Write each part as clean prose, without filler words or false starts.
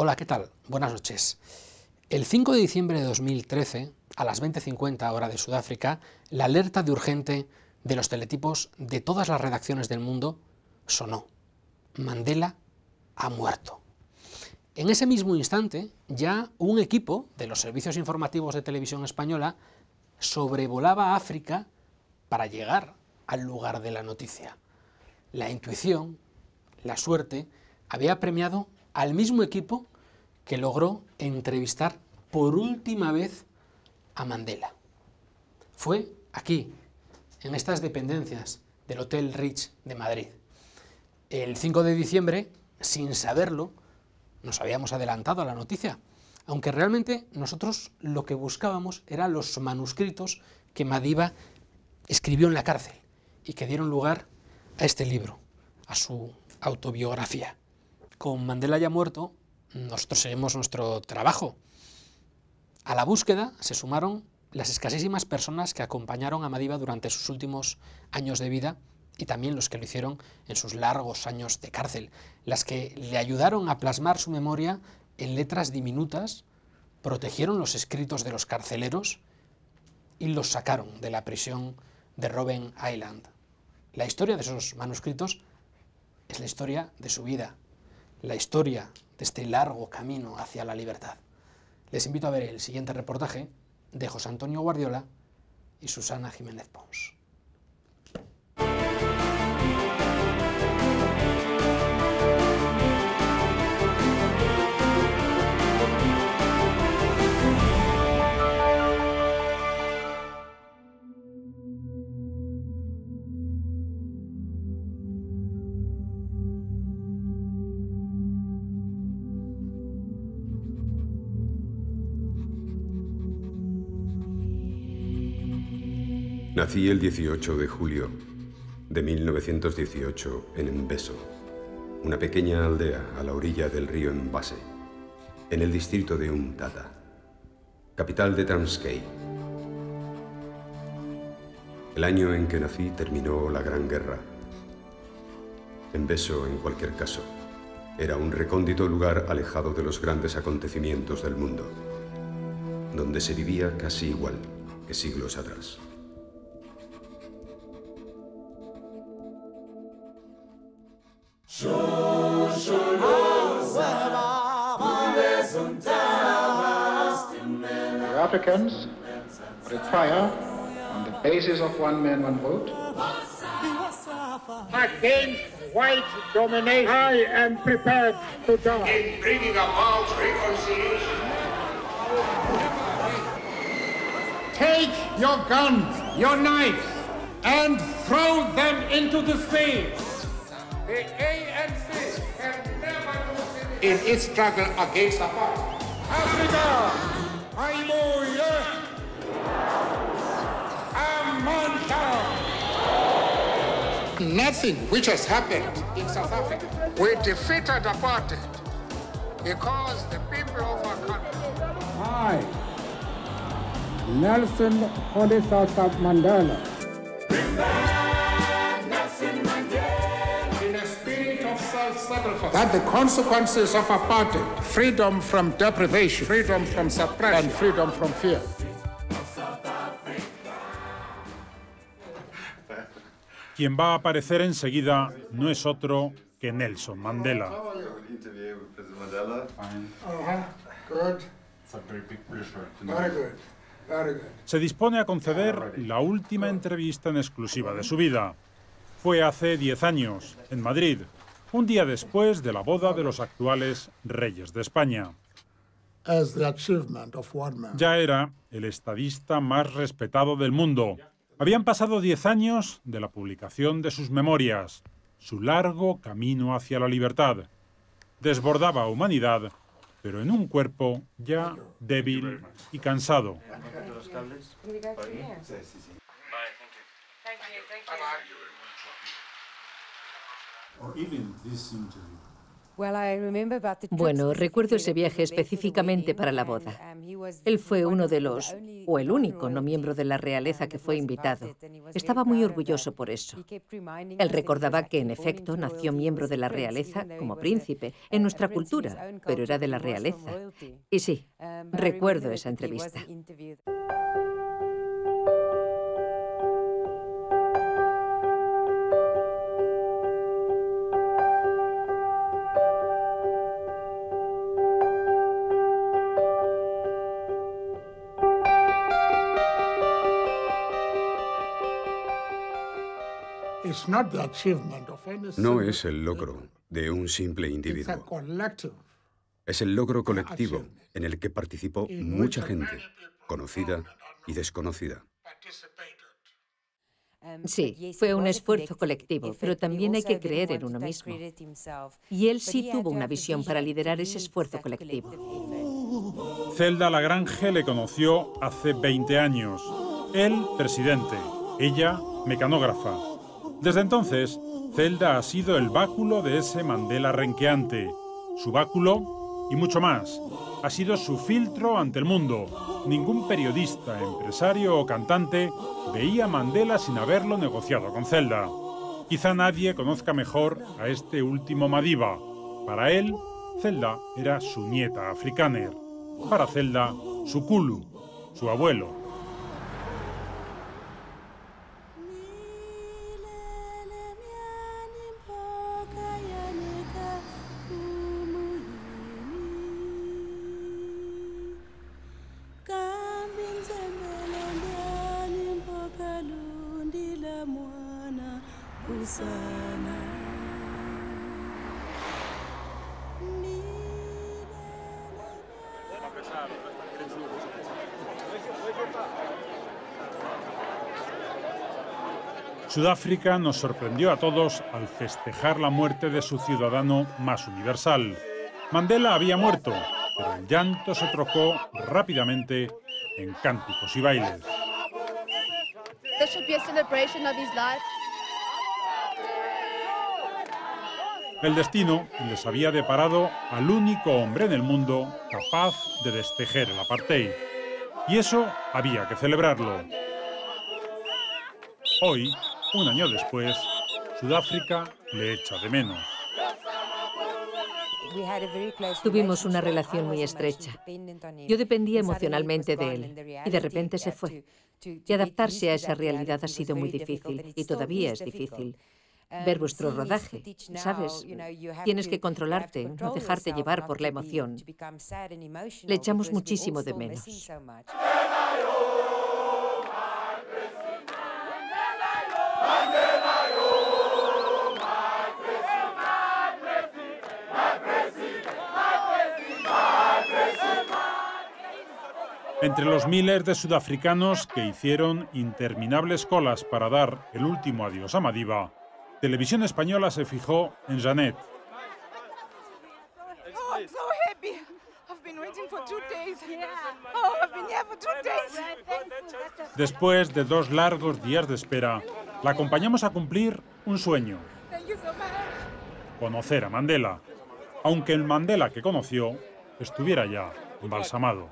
Hola, ¿qué tal? Buenas noches. El 5 de diciembre de 2013, a las 20:50 hora de Sudáfrica, la alerta de urgente de los teletipos de todas las redacciones del mundo sonó. Mandela ha muerto. En ese mismo instante, ya un equipo de los servicios informativos de televisión española sobrevolaba África para llegar al lugar de la noticia. La intuición, la suerte, había premiado al mismo equipo que logró entrevistar por última vez a Mandela. Fue aquí, en estas dependencias del Hotel Ritz de Madrid. El 5 de diciembre, sin saberlo, nos habíamos adelantado a la noticia, aunque realmente nosotros lo que buscábamos eran los manuscritos que Madiba escribió en la cárcel y que dieron lugar a este libro, a su autobiografía. Con Mandela ya muerto, nosotros seguimos nuestro trabajo. A la búsqueda se sumaron las escasísimas personas que acompañaron a Madiba durante sus últimos años de vida y también los que lo hicieron en sus largos años de cárcel, las que le ayudaron a plasmar su memoria en letras diminutas, protegieron los escritos de los carceleros y los sacaron de la prisión de Robben Island. La historia de esos manuscritos es la historia de su vida, la historia de este largo camino hacia la libertad. Les invito a ver el siguiente reportaje de José Antonio Guardiola y Susana Jiménez Pons. Nací el 18 de julio de 1918 en Mbeso, una pequeña aldea a la orilla del río Mbase, en el distrito de Umtata, capital de Transkei. El año en que nací terminó la Gran Guerra. Mbeso, en cualquier caso, era un recóndito lugar alejado de los grandes acontecimientos del mundo, donde se vivía casi igual que siglos atrás. The Africans retire on the basis of one man, one vote. Against white domination, I am prepared to die. In bringing about reconciliation. Take your guns, your knives, and throw them into the sea. The ANC can never lose in its struggle against apartheid. Africa, Haimuye, Amanda. Nothing which has happened in South Africa. We defeated apartheid because the people of our country. I, Nelson Rolihlahla Mandela. That the consequences of apartheid, freedom from deprivation, freedom from suppression, and freedom from fear. Quien va a aparecer enseguida no es otro que Nelson Mandela. Se dispone a conceder la última entrevista en exclusiva de su vida. Fue hace 10 años, en Madrid, un día después de la boda de los actuales reyes de España. Ya era el estadista más respetado del mundo. Habían pasado 10 años de la publicación de sus memorias, su largo camino hacia la libertad. Desbordaba humanidad, pero en un cuerpo ya débil y cansado. Bueno, recuerdo ese viaje específicamente para la boda. Él fue uno de los, o el único, no miembro de la realeza que fue invitado. Estaba muy orgulloso por eso. Él recordaba que, en efecto, nació miembro de la realeza como príncipe, en nuestra cultura, pero era de la realeza. Y sí, recuerdo esa entrevista. No es el logro de un simple individuo. Es el logro colectivo en el que participó mucha gente, conocida y desconocida. Sí, fue un esfuerzo colectivo, pero también hay que creer en uno mismo. Y él sí tuvo una visión para liderar ese esfuerzo colectivo. Zelda Lagrange le conoció hace 20 años. Él, presidente. Ella, mecanógrafa. Desde entonces, Zelda ha sido el báculo de ese Mandela renqueante. Su báculo y mucho más. Ha sido su filtro ante el mundo. Ningún periodista, empresario o cantante veía a Mandela sin haberlo negociado con Zelda. Quizá nadie conozca mejor a este último Madiba. Para él, Zelda era su nieta afrikáner. Para Zelda, su Kulu, su abuelo. Sudáfrica nos sorprendió a todos al festejar la muerte de su ciudadano más universal. Mandela había muerto, pero el llanto se trocó rápidamente en cánticos y bailes. El destino les había deparado al único hombre en el mundo capaz de destejer el apartheid. Y eso había que celebrarlo. Hoy, un año después, Sudáfrica le echa de menos. Tuvimos una relación muy estrecha. Yo dependía emocionalmente de él y de repente se fue. Y adaptarse a esa realidad ha sido muy difícil y todavía es difícil. Ver vuestro rodaje, ¿sabes? Tienes que controlarte, no dejarte llevar por la emoción. Le echamos muchísimo de menos. Entre los miles de sudafricanos que hicieron interminables colas para dar el último adiós a Madiba, Televisión Española se fijó en Janet. Después de 2 largos días de espera, la acompañamos a cumplir un sueño. Conocer a Mandela, aunque el Mandela que conoció estuviera ya embalsamado.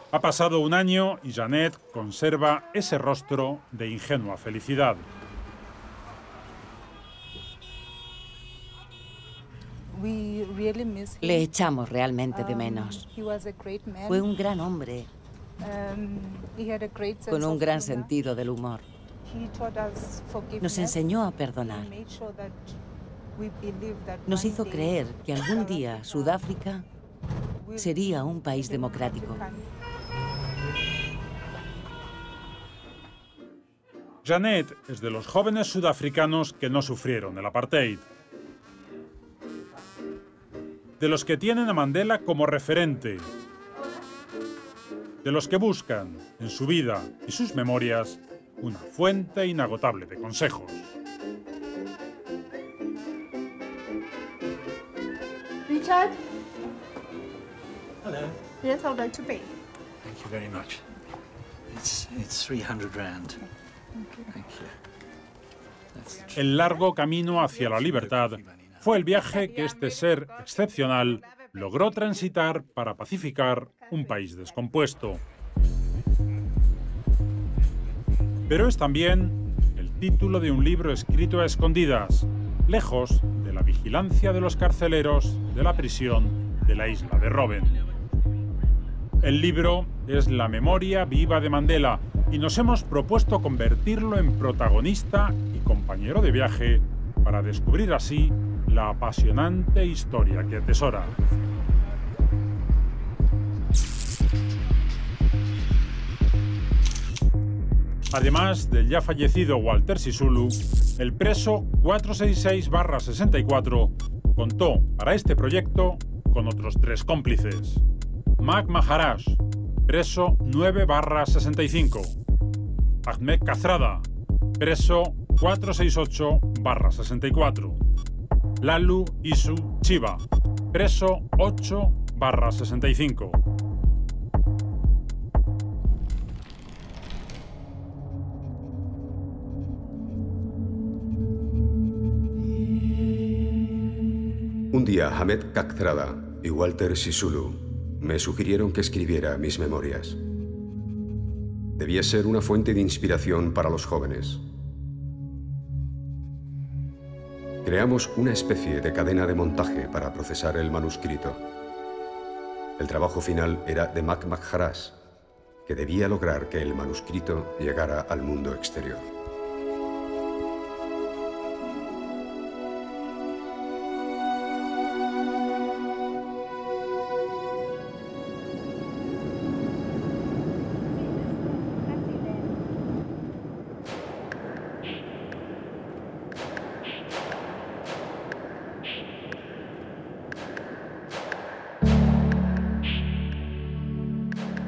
Ha pasado un año y Janet conserva ese rostro de ingenua felicidad. Le echamos realmente de menos. Fue un gran hombre, con un gran sentido del humor. Nos enseñó a perdonar. Nos hizo creer que algún día Sudáfrica sería un país democrático. Janet es de los jóvenes sudafricanos que no sufrieron el apartheid. De los que tienen a Mandela como referente. De los que buscan, en su vida y sus memorias, una fuente inagotable de consejos. Richard? Hello. Yes, I would like to pay. Thank you very much. It's 300 rand. Thank you. El largo camino hacia la libertad fue el viaje que este ser excepcional logró transitar para pacificar un país descompuesto. Pero es también el título de un libro escrito a escondidas, lejos de la vigilancia de los carceleros de la prisión de la isla de Robben. El libro es la memoria viva de Mandela y nos hemos propuesto convertirlo en protagonista y compañero de viaje para descubrir así la apasionante historia que atesora. Además del ya fallecido Walter Sisulu, el preso 466/64 contó para este proyecto con otros 3 cómplices. Mac Maharaj, preso 9/65. Ahmed Kathrada, preso 468/64. Lalu Isu Chiba, preso 8/65. Un día, Ahmed Kathrada y Walter Sisulu me sugirieron que escribiera mis memorias. Debía ser una fuente de inspiración para los jóvenes. Creamos una especie de cadena de montaje para procesar el manuscrito. El trabajo final era de Mac Maharaj, que debía lograr que el manuscrito llegara al mundo exterior.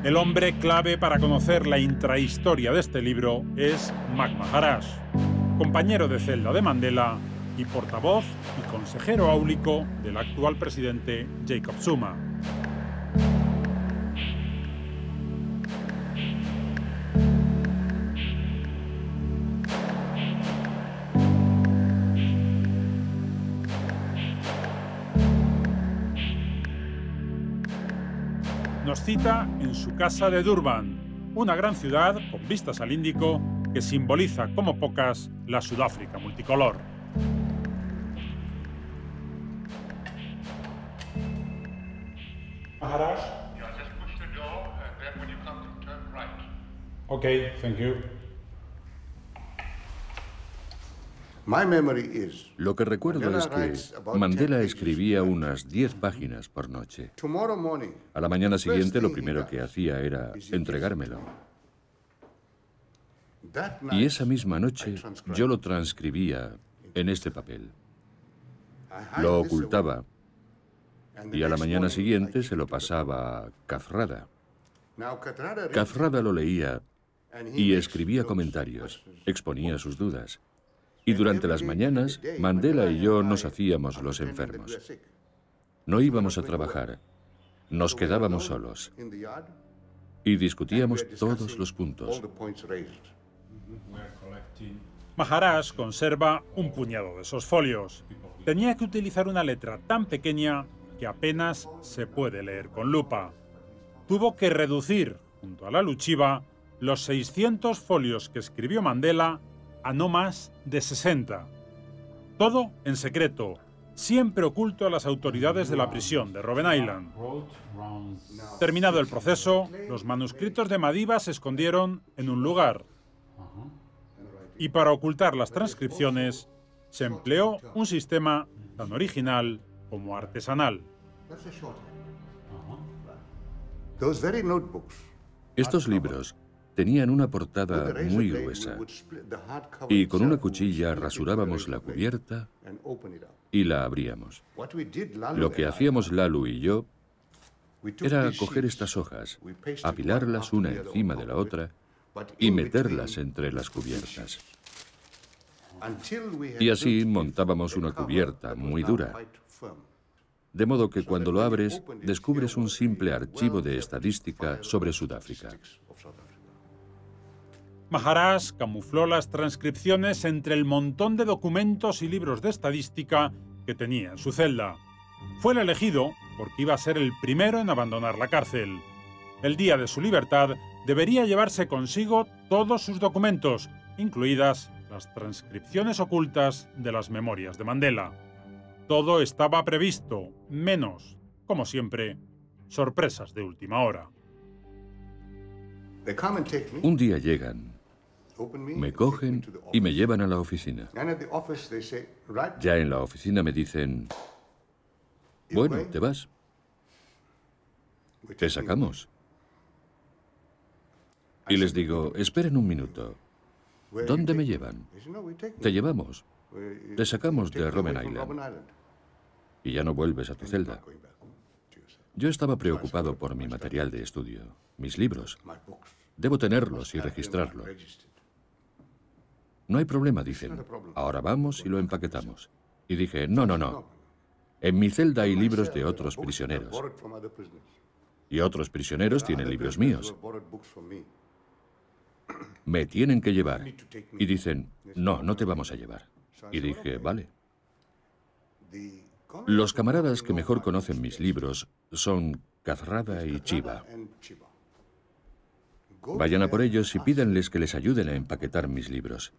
El hombre clave para conocer la intrahistoria de este libro es Mac Maharaj, compañero de celda de Mandela y portavoz y consejero áulico del actual presidente Jacob Zuma. Nos cita en su casa de Durban, una gran ciudad con vistas al Índico que simboliza como pocas la Sudáfrica multicolor. Maharaj? Yeah, just push the door and then when you come to turn right. Okay, thank you. Lo que recuerdo es que Mandela escribía unas 10 páginas por noche. A la mañana siguiente lo primero que hacía era entregármelo. Y esa misma noche yo lo transcribía en este papel. Lo ocultaba y a la mañana siguiente se lo pasaba a Kathrada. Kathrada lo leía y escribía comentarios, exponía sus dudas. Y durante las mañanas, Mandela y yo nos hacíamos los enfermos. No íbamos a trabajar, nos quedábamos solos y discutíamos todos los puntos. Maharaj conserva un puñado de esos folios. Tenía que utilizar una letra tan pequeña que apenas se puede leer con lupa. Tuvo que reducir, junto a Lalu Chiba, los 600 folios que escribió Mandela a no más de 60. Todo en secreto, siempre oculto a las autoridades de la prisión de Robben Island. Terminado el proceso, los manuscritos de Madiba se escondieron en un lugar. Y para ocultar las transcripciones, se empleó un sistema tan original como artesanal. Estos libros Tenían una portada muy gruesa y con una cuchilla rasurábamos la cubierta y la abríamos. Lo que hacíamos Lalu y yo era coger estas hojas, apilarlas una encima de la otra y meterlas entre las cubiertas. Y así montábamos una cubierta muy dura. De modo que cuando lo abres, descubres un simple archivo de estadística sobre Sudáfrica. Maharaj camufló las transcripciones entre el montón de documentos y libros de estadística que tenía en su celda. Fue el elegido porque iba a ser el primero en abandonar la cárcel. El día de su libertad debería llevarse consigo todos sus documentos, incluidas las transcripciones ocultas de las memorias de Mandela. Todo estaba previsto, menos, como siempre, sorpresas de última hora. Un día llegan, me cogen y me llevan a la oficina. Ya en la oficina me dicen, bueno, ¿te vas? Te sacamos. Y les digo, esperen un minuto. ¿Dónde me llevan? Te llevamos. Te sacamos de Robben Island. Y ya no vuelves a tu celda. Yo estaba preocupado por mi material de estudio, mis libros. Debo tenerlos y registrarlos. No hay problema, dicen. Ahora vamos y lo empaquetamos. Y dije, no, no, no. En mi celda hay libros de otros prisioneros. Y otros prisioneros tienen libros míos. Me tienen que llevar. Y dicen, no, no te vamos a llevar. Y dije, vale. Los camaradas que mejor conocen mis libros son Kathrada y Chiba. Vayan a por ellos y pídanles que les ayuden a empaquetar mis libros.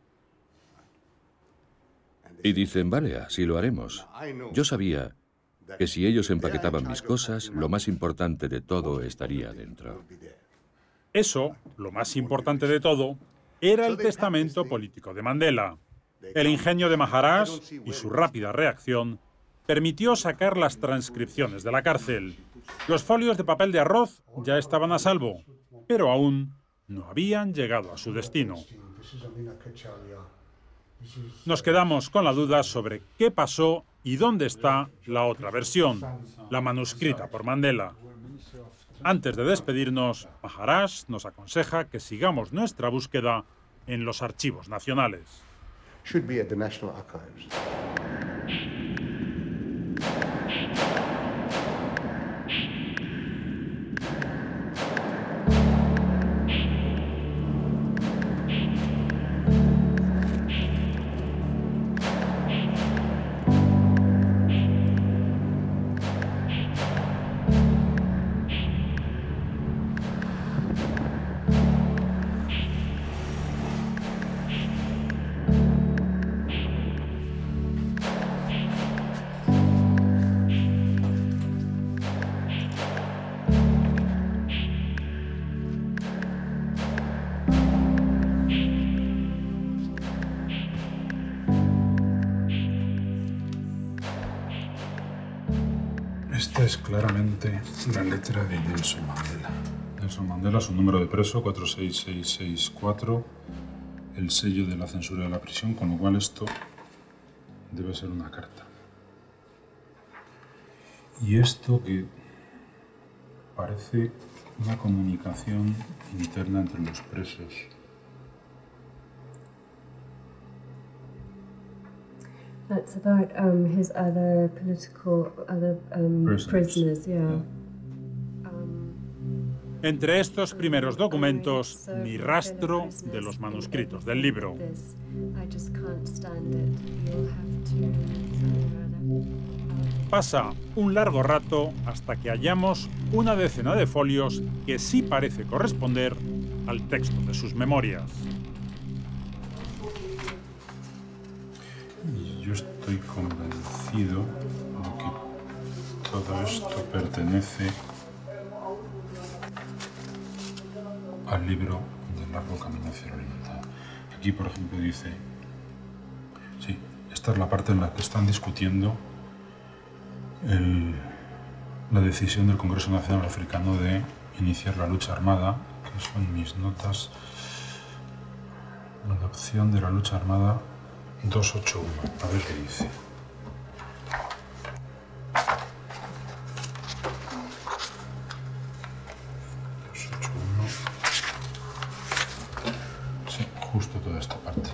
Y dicen, vale, así lo haremos. Yo sabía que si ellos empaquetaban mis cosas, lo más importante de todo estaría dentro. Eso, lo más importante de todo, era el testamento político de Mandela. El ingenio de Maharaj y su rápida reacción permitió sacar las transcripciones de la cárcel. Los folios de papel de arroz ya estaban a salvo, pero aún no habían llegado a su destino. Nos quedamos con la duda sobre qué pasó y dónde está la otra versión, la manuscrita por Mandela. Antes de despedirnos, Maharaj nos aconseja que sigamos nuestra búsqueda en los archivos nacionales. Esta es claramente la letra de Nelson Mandela. Nelson Mandela, su número de preso, 46664, el sello de la censura de la prisión, con lo cual esto debe ser una carta. Y esto que parece una comunicación interna entre los presos. That's about his other political prisoners, yeah. Entre estos primeros documentos, ni rastro de los manuscritos del libro. Pasa un largo rato hasta que hallamos una decena de folios que sí parece corresponder al texto de sus memorias. Yo estoy convencido de que todo esto pertenece al libro del largo camino hacia la libertad. Aquí, por ejemplo, dice, sí, esta es la parte en la que están discutiendo la decisión del Congreso Nacional Africano de iniciar la lucha armada, que son mis notas. Adopción de la lucha armada 281. A ver qué dice. Sí, justo toda esta parte.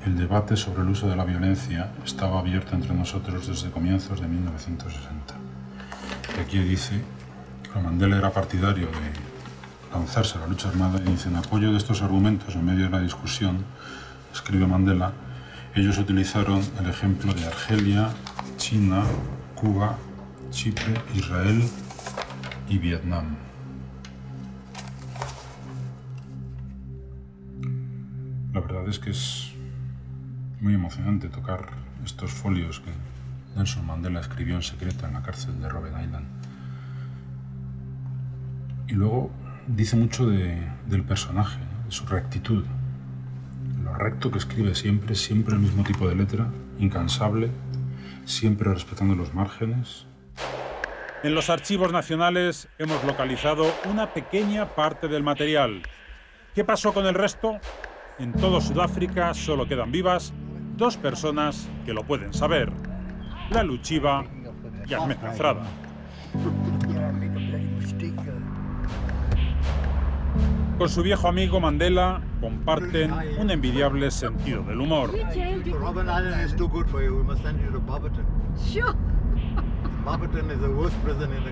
El debate sobre el uso de la violencia estaba abierto entre nosotros desde comienzos de 1960. Y aquí dice que Mandela era partidario de lanzarse a la lucha armada y dice: en apoyo de estos argumentos, en medio de la discusión, escribe Mandela, ellos utilizaron el ejemplo de Argelia, China, Cuba, Chipre, Israel y Vietnam. La verdad es que es muy emocionante tocar estos folios que Nelson Mandela escribió en secreto en la cárcel de Robben Island. Y luego dice mucho del personaje, ¿no? De su rectitud. Lo recto que escribe siempre, siempre el mismo tipo de letra, incansable, siempre respetando los márgenes. En los archivos nacionales hemos localizado una pequeña parte del material. ¿Qué pasó con el resto? En todo Sudáfrica solo quedan vivas 2 personas que lo pueden saber: Lalu Chiba y Ahmed Kathrada. Con su viejo amigo Mandela comparten un envidiable sentido del humor.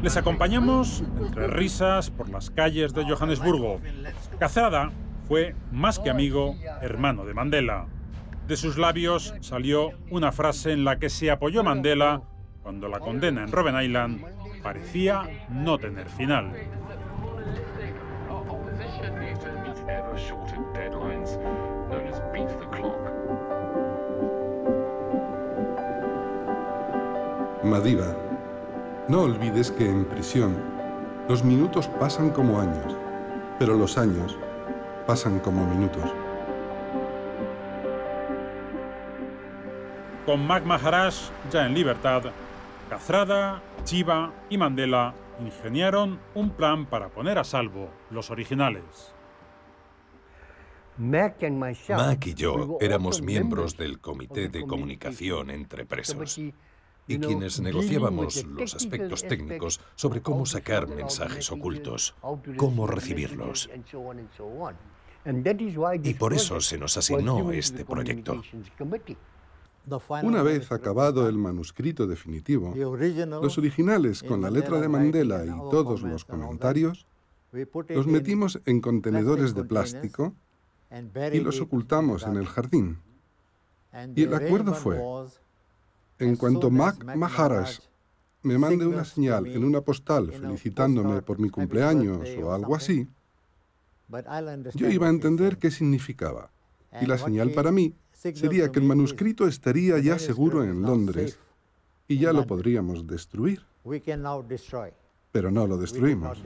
Les acompañamos entre risas por las calles de Johannesburgo. Kathrada fue, más que amigo, hermano de Mandela. De sus labios salió una frase en la que se apoyó Mandela cuando la condena en Robben Island parecía no tener final. Madiba, no olvides que en prisión los minutos pasan como años, pero los años pasan como minutos. Con Mac Maharaj ya en libertad, Kathrada, Chiba y Mandela ingeniaron un plan para poner a salvo los originales. Mac y yo éramos miembros del Comité de Comunicación entre presos y quienes negociábamos los aspectos técnicos sobre cómo sacar mensajes ocultos, cómo recibirlos. Y por eso se nos asignó este proyecto. Una vez acabado el manuscrito definitivo, los originales con la letra de Mandela y todos los comentarios, los metimos en contenedores de plástico y los ocultamos en el jardín. Y el acuerdo fue: en cuanto Mac Maharaj me mande una señal en una postal felicitándome por mi cumpleaños o algo así, yo iba a entender qué significaba. Y la señal para mí sería que el manuscrito estaría ya seguro en Londres y ya lo podríamos destruir. Pero no lo destruimos.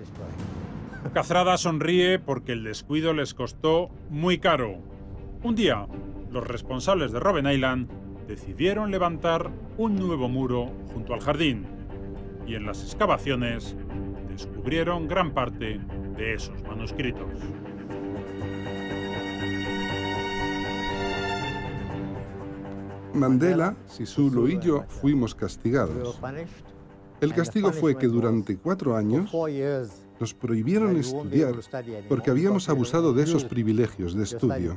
Kathrada sonríe porque el descuido les costó muy caro. Un día, los responsables de Robben Island decidieron levantar un nuevo muro junto al jardín y en las excavaciones descubrieron gran parte de esos manuscritos. Mandela, Sisulu y yo fuimos castigados. El castigo fue que durante 4 años nos prohibieron estudiar porque habíamos abusado de esos privilegios de estudio.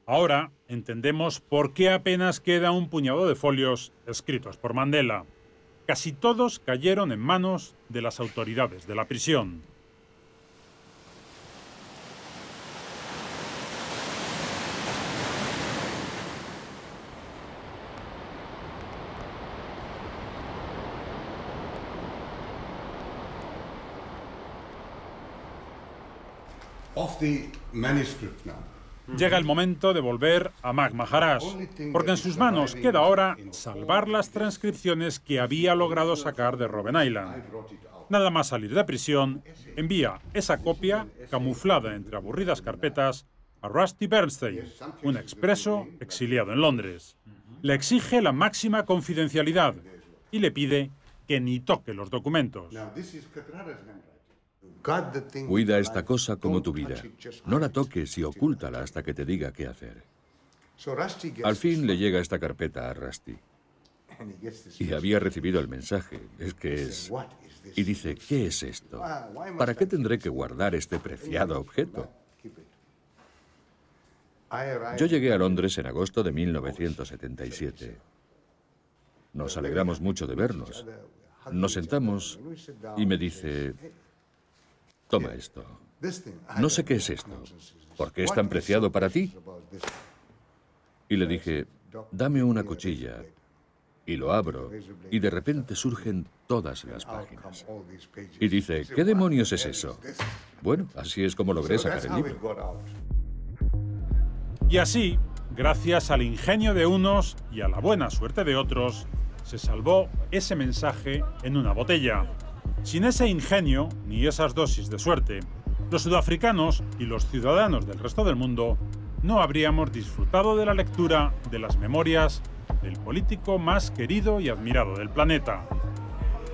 Ahora entendemos por qué apenas queda un puñado de folios escritos por Mandela. Casi todos cayeron en manos de las autoridades de la prisión. Llega el momento de volver a Mac Maharaj, porque en sus manos queda ahora salvar las transcripciones que había logrado sacar de Robben Island. Nada más salir de prisión, envía esa copia, camuflada entre aburridas carpetas, a Rusty Bernstein, un expreso exiliado en Londres. Le exige la máxima confidencialidad y le pide que ni toque los documentos. Cuida esta cosa como tu vida. No la toques y ocúltala hasta que te diga qué hacer. Al fin le llega esta carpeta a Rusty. Y había recibido el mensaje. Y dice, ¿qué es esto? ¿Para qué tendré que guardar este preciado objeto? Yo llegué a Londres en agosto de 1977. Nos alegramos mucho de vernos. Nos sentamos y me dice, toma esto. No sé qué es esto. ¿Por qué es tan preciado para ti? Y le dije, dame una cuchilla. Y lo abro, y de repente surgen todas las páginas. Y dice, ¿qué demonios es eso? Bueno, así es como logré sacar el libro. Y así, gracias al ingenio de unos y a la buena suerte de otros, se salvó ese mensaje en una botella. Sin ese ingenio, ni esas dosis de suerte, los sudafricanos y los ciudadanos del resto del mundo no habríamos disfrutado de la lectura de las memorias del político más querido y admirado del planeta.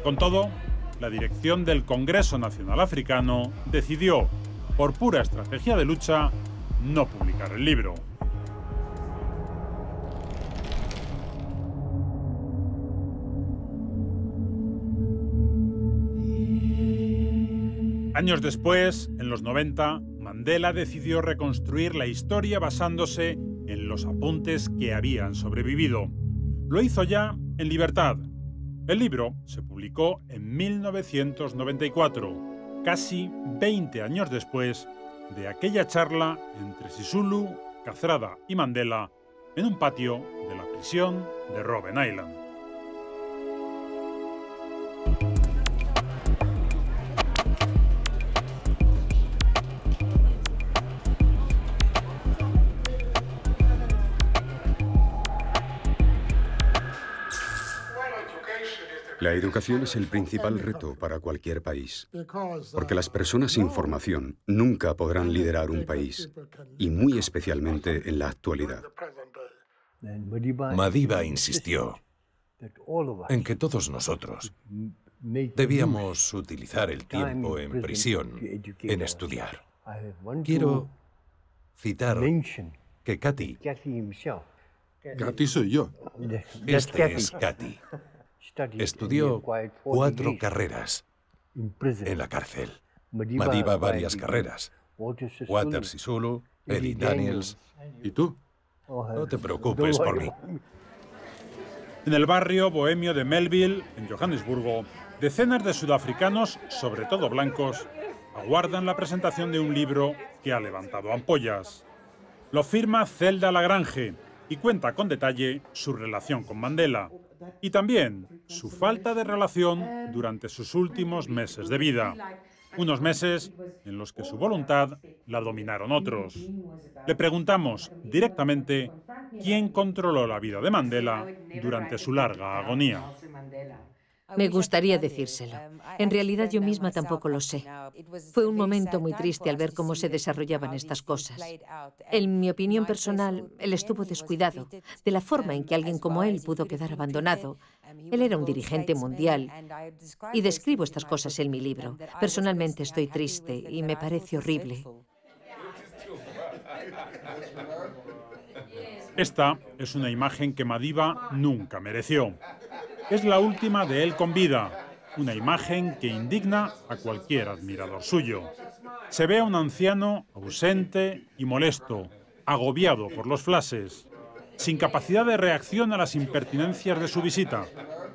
Con todo, la dirección del Congreso Nacional Africano decidió, por pura estrategia de lucha, no publicar el libro. Años después, en los 90, Mandela decidió reconstruir la historia basándose en los apuntes que habían sobrevivido. Lo hizo ya en libertad. El libro se publicó en 1994, casi 20 años después de aquella charla entre Sisulu, Kathrada y Mandela en un patio de la prisión de Robben Island. La educación es el principal reto para cualquier país, porque las personas sin formación nunca podrán liderar un país, y muy especialmente en la actualidad. Madiba insistió en que todos nosotros debíamos utilizar el tiempo en prisión en estudiar. Quiero citar que Cathy... Cathy soy yo. Este es Cathy. Estudió 4 carreras en la cárcel. Madiba varias carreras. Walter Sisulu, Eddie Daniels. ¿Y tú? No te preocupes por mí. En el barrio bohemio de Melville, en Johannesburgo, decenas de sudafricanos, sobre todo blancos, aguardan la presentación de un libro que ha levantado ampollas. Lo firma Zelda Lagrange y cuenta con detalle su relación con Mandela y también su falta de relación durante sus últimos meses de vida. Unos meses en los que su voluntad la dominaron otros. Le preguntamos directamente quién controló la vida de Mandela durante su larga agonía. Me gustaría decírselo. En realidad yo misma tampoco lo sé. Fue un momento muy triste al ver cómo se desarrollaban estas cosas. En mi opinión personal, él estuvo descuidado, de la forma en que alguien como él pudo quedar abandonado. Él era un dirigente mundial y describo estas cosas en mi libro. Personalmente estoy triste y me parece horrible. Esta es una imagen que Madiba nunca mereció. Es la última de él con vida, una imagen que indigna a cualquier admirador suyo. Se ve a un anciano ausente y molesto, agobiado por los flashes, sin capacidad de reacción a las impertinencias de su visita,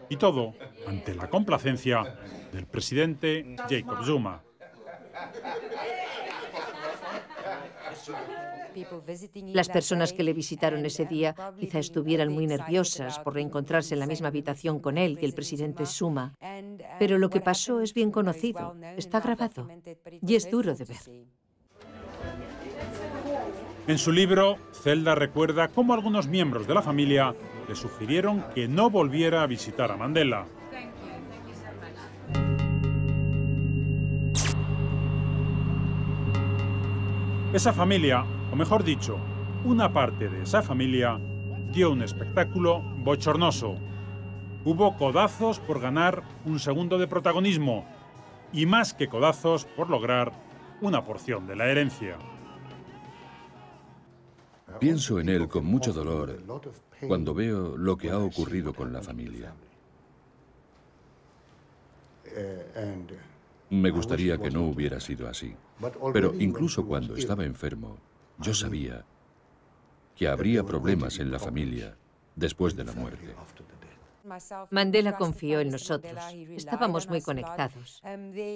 y todo ante la complacencia del presidente Jacob Zuma. Las personas que le visitaron ese día quizá estuvieran muy nerviosas por reencontrarse en la misma habitación con él que el presidente Zuma. Pero lo que pasó es bien conocido, está grabado y es duro de ver. En su libro, Zelda recuerda cómo algunos miembros de la familia le sugirieron que no volviera a visitar a Mandela. Esa familia, o mejor dicho, una parte de esa familia, dio un espectáculo bochornoso. Hubo codazos por ganar un segundo de protagonismo, y más que codazos por lograr una porción de la herencia. Pienso en él con mucho dolor cuando veo lo que ha ocurrido con la familia. Me gustaría que no hubiera sido así, pero incluso cuando estaba enfermo, yo sabía que habría problemas en la familia después de la muerte. Mandela confió en nosotros. Estábamos muy conectados.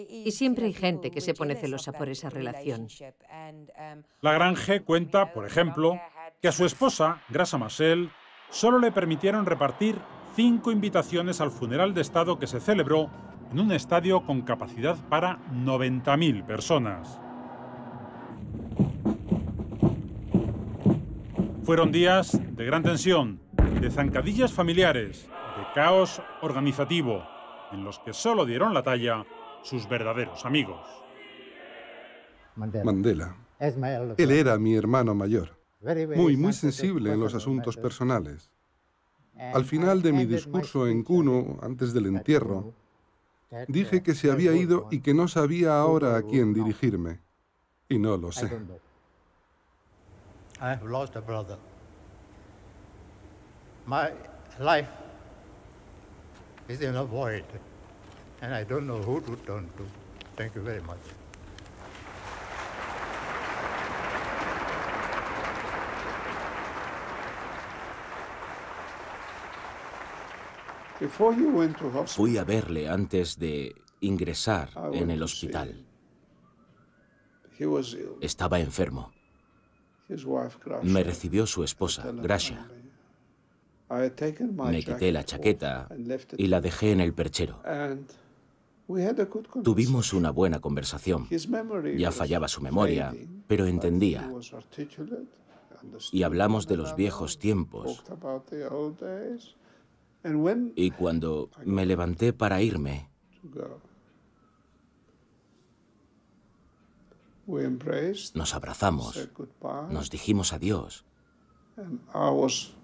Y siempre hay gente que se pone celosa por esa relación. Lagrange cuenta, por ejemplo, que a su esposa, Graça Machel, solo le permitieron repartir 5 invitaciones al funeral de Estado que se celebró en un estadio con capacidad para 90.000 personas. Fueron días de gran tensión, de zancadillas familiares, de caos organizativo, en los que solo dieron la talla sus verdaderos amigos. Mandela. Él era mi hermano mayor, muy sensible en los asuntos personales. Al final de mi discurso en Kuno, antes del entierro, dije que se había ido y que no sabía ahora a quién dirigirme. Y no lo sé. I have lost a brother. My life is in a void, and I don't know who to turn to. Thank you very much. Fui a verle antes de ingresar en el hospital. Estaba enfermo. Me recibió su esposa, Gracia. Me quité la chaqueta y la dejé en el perchero. Tuvimos una buena conversación. Ya fallaba su memoria, pero entendía. Y hablamos de los viejos tiempos. Y cuando me levanté para irme, nos abrazamos, nos dijimos adiós.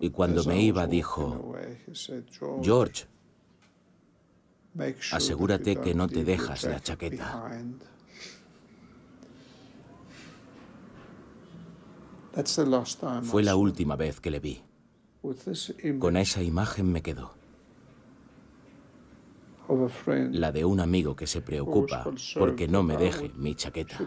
Y cuando me iba dijo, George, asegúrate que no te dejas la chaqueta. Fue la última vez que le vi. Con esa imagen me quedo. La de un amigo que se preocupa porque no me deje mi chaqueta.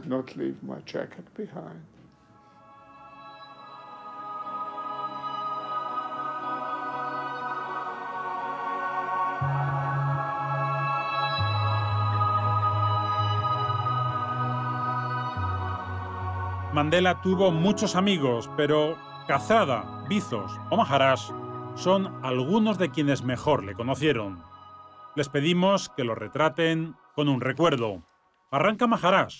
Mandela tuvo muchos amigos, pero Kazada, Bizos o Maharaj son algunos de quienes mejor le conocieron. Les pedimos que lo retraten con un recuerdo. Arranca Maharaj,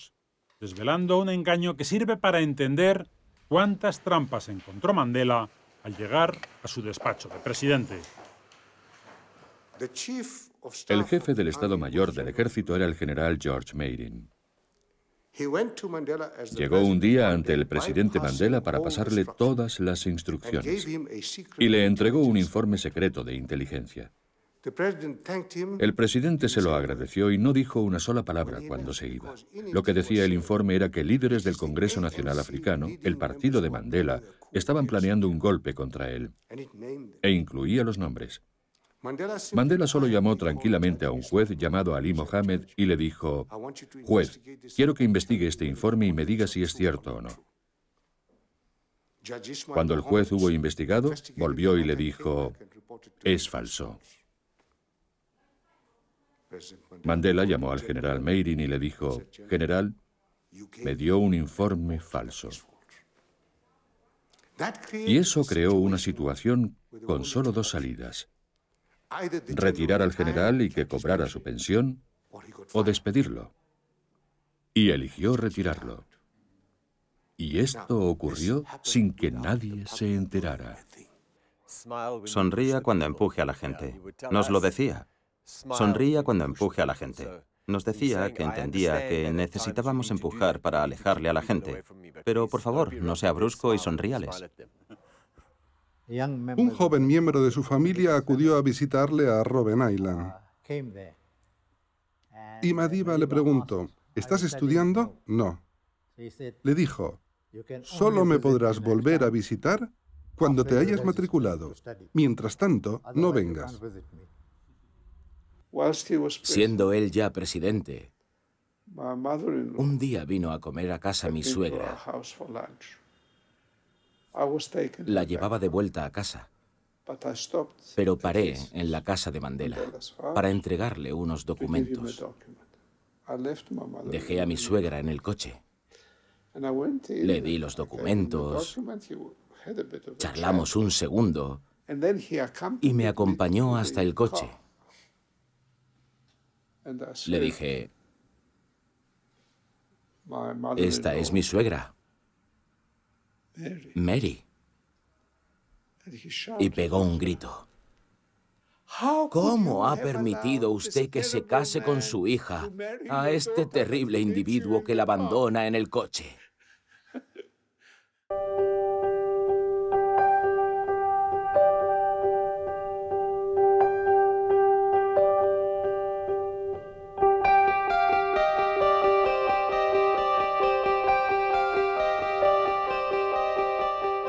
desvelando un engaño que sirve para entender cuántas trampas encontró Mandela al llegar a su despacho de presidente. El jefe del Estado Mayor del Ejército era el general George Meighen. Llegó un día ante el presidente Mandela para pasarle todas las instrucciones y le entregó un informe secreto de inteligencia. El presidente se lo agradeció y no dijo una sola palabra cuando se iba. Lo que decía el informe era que líderes del Congreso Nacional Africano, el partido de Mandela, estaban planeando un golpe contra él, e incluía los nombres. Mandela solo llamó tranquilamente a un juez llamado Ali Mohammed y le dijo, «Juez, quiero que investigue este informe y me diga si es cierto o no». Cuando el juez hubo investigado, volvió y le dijo, «Es falso». Mandela llamó al general Meighen y le dijo, «General, me dio un informe falso». Y eso creó una situación con solo 2 salidas. Retirar al general y que cobrara su pensión, o despedirlo. Y eligió retirarlo. Y esto ocurrió sin que nadie se enterara. Sonría cuando empuje a la gente. Nos lo decía. Sonría cuando empuje a la gente. Nos decía que entendía que necesitábamos empujar para alejarle a la gente. Pero por favor, no sea brusco y sonríales. Un joven miembro de su familia acudió a visitarle a Robben Island. Y Madiba le preguntó, ¿estás estudiando? No. Le dijo, solo me podrás volver a visitar cuando te hayas matriculado. Mientras tanto, no vengas. Siendo él ya presidente, un día vino a comer a casa mi suegra. La llevaba de vuelta a casa, pero paré en la casa de Mandela para entregarle unos documentos. Dejé a mi suegra en el coche. Le di los documentos, charlamos un segundo y me acompañó hasta el coche. Le dije, esta es mi suegra, Mary. Y pegó un grito. ¿Cómo ha permitido usted que se case con su hija a este terrible individuo que la abandona en el coche?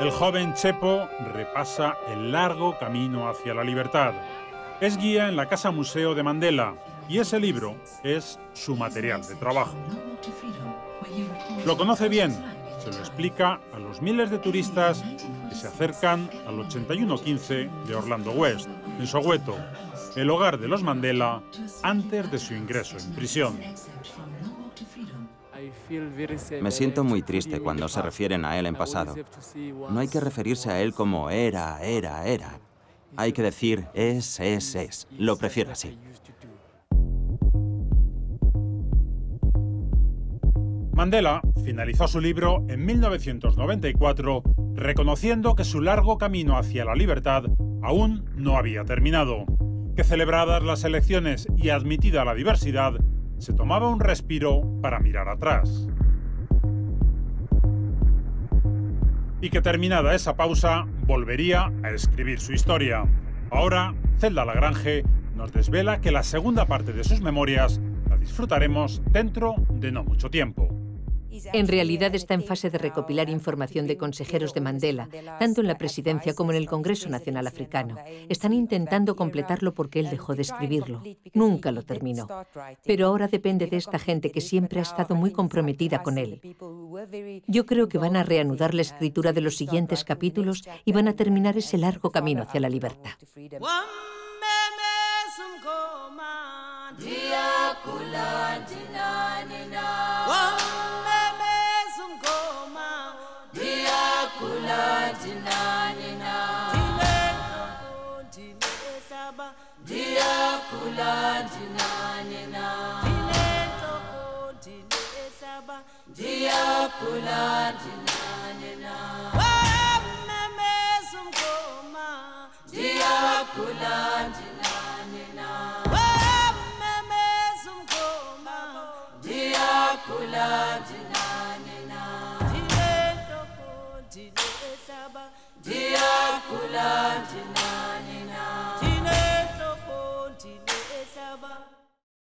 El joven Chepo repasa el largo camino hacia la libertad. Es guía en la Casa Museo de Mandela y ese libro es su material de trabajo. Lo conoce bien, se lo explica a los miles de turistas que se acercan al 8115 de Orlando West, en Soweto, el hogar de los Mandela antes de su ingreso en prisión. Me siento muy triste cuando se refieren a él en pasado. No hay que referirse a él como era. Hay que decir es. Lo prefiero así. Mandela finalizó su libro en 1994 reconociendo que su largo camino hacia la libertad aún no había terminado, que celebradas las elecciones y admitida la diversidad, se tomaba un respiro para mirar atrás. Y que terminada esa pausa, volvería a escribir su historia. Ahora, Zelda Lagrange nos desvela que la segunda parte de sus memorias la disfrutaremos dentro de no mucho tiempo. En realidad está en fase de recopilar información de consejeros de Mandela, tanto en la presidencia como en el Congreso Nacional Africano. Están intentando completarlo porque él dejó de escribirlo. Nunca lo terminó. Pero ahora depende de esta gente que siempre ha estado muy comprometida con él. Yo creo que van a reanudar la escritura de los siguientes capítulos y van a terminar ese largo camino hacia la libertad. Dia kula